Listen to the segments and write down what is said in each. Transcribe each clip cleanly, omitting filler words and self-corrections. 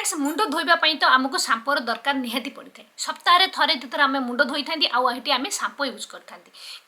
Friends मुंड धोइबा तो आमको सांपोर दरकार निहाती पड़ी था सप्ताह थरे दुथर आम मुंड धोई था आगे आम सांपो यूज करता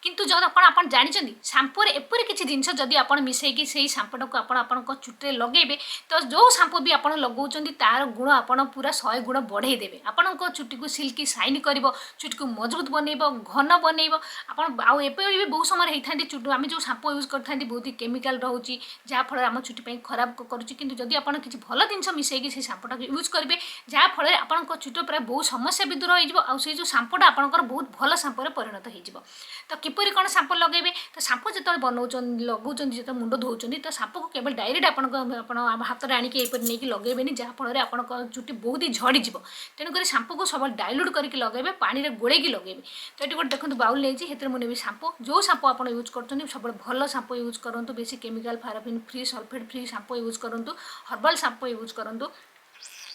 किंतु जब आप जानते सांपोर एपरी किसी जिनस जदि आप मिसेकी से सांपोटा को आप चुटे लगे तो जो सांपो भी आप लगाउछन्ती तार गुण आप पूरा 100 गुण बढ़ेदेवे आपण चुटी को सिल्की साइन कर चुटी को मजबूत बनइब घन बनइब आपरी भी बहुत समय होता चुटी आम जो सांपो यूज करते बहुत ही केमिकल रोचे जहाँफल आम चुटी खराब करुँच जदि आप किसी भल जिन मिसेकी से सांपोटा यूज करेंगे जहाँफल आप चुट प्राय बहुत समस्या भी दूर हो जो सांपोटा आपंकर बहुत भल सांपोरे परिणत हो तो किपरि कौन सांपो लगे तो सांपो जो बनाऊँ लगाऊँ जो मुंड धोउछन्ती तो सांपो को केवल डायरेक्ट आप हाथ में आणिक नहीं लगेबे जहाँफल आप चुटी बहुत ही झड़ी तेणुक सांपो को सब डाइल्यूट करके लगेबे पानी रे गोड़ेकी लगेबे तो ये गोटे देखो बाउल नहीं मुझे सांपो जो सांपो आप यूज कर सब भल सांपो यूज करूँ बेसी chemical paraffin free sulphate free shampoo use करूँ हर्बल सांपो यूज करूँ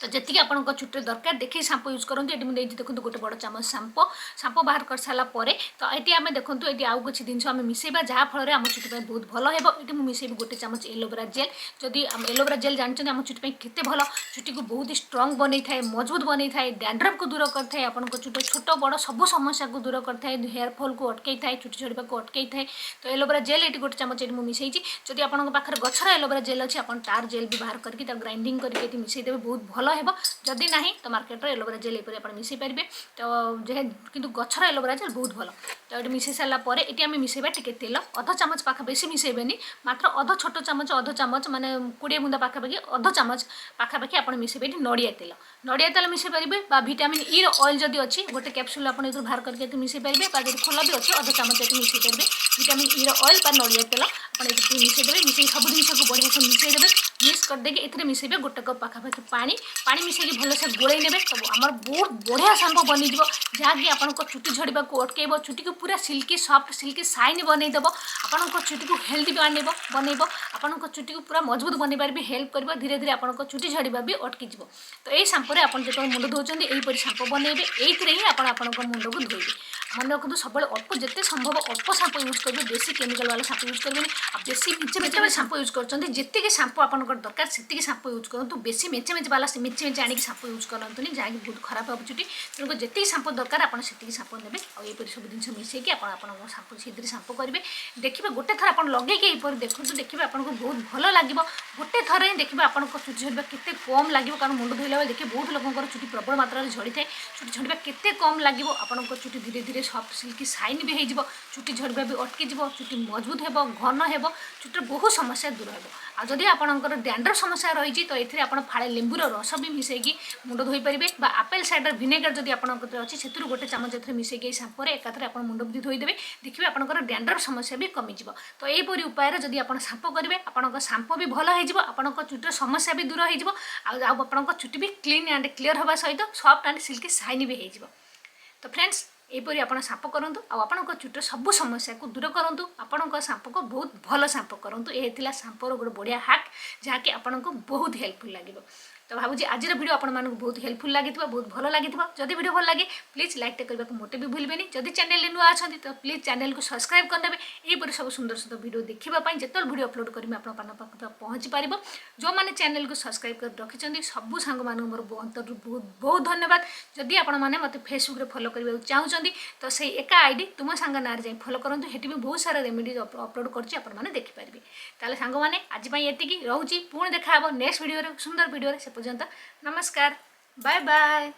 तो जी आप चुटे दरकार देखिए सांपो यूज करूँ ये मुझे देखो गोटे बड़ चामच सांपो बाहर कर सारापर तो ये आम देखो ये आउ कुछ जिन आम मिसेबा जहाँफल आम चुटी बहुत भल हो ये मिसेबी गोटे चामच एलोवेरा जेल जदि एलोवेरा जेल जानते आम चुटी केते भल चुटी को बहुत ही स्ट्रंग बन था मजबूत बन था डैंड्रफ को दूर करता आप चुट छोट बड़ सब समस्या को दूर करता है हेयरफॉल को अटकई था चुटी झड़वा को अटकई था तो एलोवेरा जेल ये गोटे चामच ये मिसई जदि आप पाखे गचर एलोवेरा जेल अच्छी आप तार जेल भी बाहर करके ग्राइंडिंग करके मिसईदेवे बहुत भल है जदि ना तो मार्केट एलोवेरा जेल ये आप मिसई पारे तो किंतु गचर एलोवेरा जेल बहुत भल तो ये मिसई सारापर ये आम मिसेबा टे तेल अध चामच पाखा बेसी मिसेबेनी मात्र अध छोट चामच अध चामच माने 20 बुंदा पाखापाखि अध चामच पाखापाखि आप मिसेबे नड़िया तेल मिसई पारे विटामिन ई ऑयल जदि अच्छी गोटे कैप्सूल आप बाहर करके मिसई पारे जब खोला भी अच्छे अध चामच ये मिसई पारे विटामिन ई ऑयल नड़िया तेल आप मिसईदेवे मिसई सब जिन को बढ़िया से मिसईदेवे मिक्स करदेकि ए मिसेबे गोटे कप पाखापाखि पानी मिसेकी भलसे गोड़े ने तो आम बहुत बढ़िया सांपो बन जहाँकि आपको चुटी झड़वा को अटकेब चुटी को पूरा सिल्की सॉफ्ट सिल्की साइन बनईदेव आपंक चुटी को हेल्दी बनइब आपंक चुटी को पूरा मजबूत बन पारे हेल्प कर धीरे धीरे आपंक चुटी झड़वा भी अटकी तो यही सांपोरे आप जो मुंड धोचते यहीपरि सांपो बनइबे ये ही आप मुंड को धोइबे मन रखु सब अल्प जिते संभव अल्प सांपो यूज करेंगे बेसी केमिकल वाला सांपो यूज करेंगे बेसी मेचे मेचे सांपो यूज कर जितकी सांपो आप दरकार से सांपो यूज करूँ बेसी मेचे मेचे वाला मेचे मेचे आनिक सांपो यूज करनी जहाँकि बहुत खराब हो चुटी तेणुक जितकी सांपो दरकार आप सांपो ने और सब जिन मिसेकी आप सांपो से सांपो करेंगे देखिए गोटे थर आप लगे देखो देखिए आपको बहुत भल लगे गोटे थर ही देखिए आप चुटी झड़वा केते कम लगे कारण मुंड धोला बेले देखिए बहुत लोगों चुटी प्रबल मात्रा झड़ी थाए चुटी झड़वा केते कम लगे आपंक चुटी धीरे धीरे सॉफ्ट सिल्की साइन भी हो चुटी झड़वा भी अटकी चुटी मजबूत हो घन हो चुटर बहुत समस्या दूर हो आदि आपंकर डैंड्रफ समस्या रही तो ये आप फाड़े लेंबूर रस भी मिसेकी मुंड धोई पारे आपेल साइडर भिनेगार जब आपंकर अच्छी से गोटे चामच मिसेकी सांपोर एकाथरे आप मुंड भी धोईदेवे देखिए आपंकर डैंड्रफ समस्या भी कमिज तो यहीपरि उपाय जब आप सांपो करेंगे आपंक सांपो भी भल हो चुटर समस्या भी दूर हो चुटी भी क्लीन एंड क्लीयर होगा सहित सॉफ्ट एंड सिल्की साइन भी हो तो फ्रेंड्स यहीपरि आप सांपो करूँ आपंक चुटर सब समस्या को दूर करूँ आपंक सांपो को बहुत भल सांपो करूँ ये सांपोर गोटे बढ़िया हाक जहाँकि आपको बहुत हेल्पफुल लगे तो भावुँ आज वीडियो आप बहुत हेल्पफुल लगी बहुत भल लगी जदि वीडियो भल लगे प्लीज लाइक करने को मोटे भी भूलें जदि चैनल नुआ अच्छा तो प्लीज चैनल को सब्सक्राइब करदे यहीपरि सब सुंदर सुंदर वीडियो देखापी जिते वीडियो अपलोड करेंगे आप पहुँची पार जो मैंने चैनल को सब्सक्राइब कर रखिंट सब सांग मोर अंतर बहुत बहुत धन्यवाद जदि आपने मत फेसबुक फॉलो करने चाहते तो से एका आईडी तुम सांग ना जाए फॉलो करूँ हेटी भी बहुत सारा रेमेडीज अपलोड कर देखिपारे ताले सांग मैंने आज ये रोचे पुणी देखा नेक्स्ट वीडियो सुंदर वीडियो से पर्यंत नमस्कार बाय बाय।